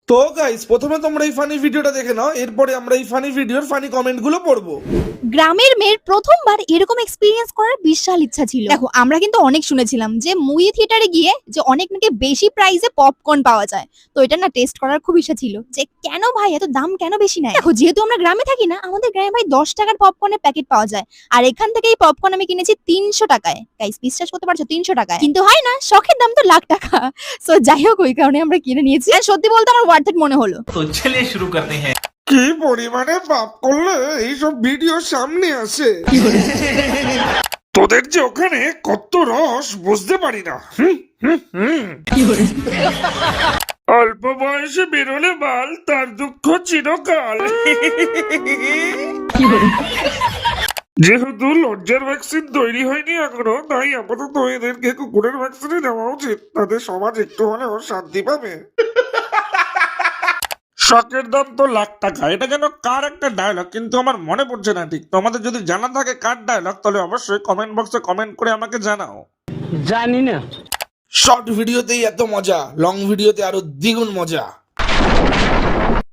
তো গাইস, প্রথমে তোমরা এই ফানি ভিডিওটা দেখে নাও, এরপরে আমরা এই ফানি ভিডিওর ফানি কমেন্ট গুলো পড়বো। গ্রামের মেয়ের প্রথমবার এরকম এক্সপিরিয়েন্স করার বিশাল ইচ্ছা ছিল। দেখো, আমরা কিন্তু অনেক শুনেছিলাম যে মুভি থিয়েটারে গিয়ে যে অনেক নাকি বেশি প্রাইসে পপকর্ন পাওয়া যায়। তো এটা না টেস্ট করার খুব ইচ্ছা ছিল যে কেন ভাই এত দাম কেন বেশি নেয়। দেখো, যেহেতু আমরা গ্রামে থাকি না, আমাদের গ্রামে ভাই 10 টাকার পপকর্নের প্যাকেট পাওয়া যায়। আর এখান থেকে এই পপকর্ন আমি কিনেছি 300 টাকায়। গাইস, বিশ্বাস করতে পারছো 300 টাকায়? কিন্তু হয় না, শখের দাম তো লাখ টাকা। সো যাই হোক, ওই কারণে আমরা কিনে নিয়েছি। আর সত্যি বলতে আমার ওয়ার্থ ইট মনে হলো। तो चलिए शुरू करते हैं। কি পরিমাণে পাপ করলে এইসব ভিডিও সামনে আসে। তোদের যে ওখানে কত রস বুঝতে পারি না। অল্প বয়সে বেরোলে বাল, তার দুঃখ চিরকাল। যেহেতু লজ্জার ভ্যাকসিন তৈরি হয়নি এখনো, তাই আপাতত এদেরকে কুকুরের ভ্যাকসিনই দেওয়া উচিত। তাদের সমাজ একটু হলেও শান্তি পাবে। শখের দাম তো লাখ টাকা, এটা যেন কার একটা ডায়লগ, কিন্তু আমার মনে পড়ছে না ঠিক। তোমাদের যদি জানা থাকে কার ডায়লগ, তাহলে অবশ্যই কমেন্ট বক্সে কমেন্ট করে আমাকে জানাও। জানি না। শর্ট ভিডিওতেই এত মজা, লং ভিডিওতে আরো দ্বিগুণ মজা।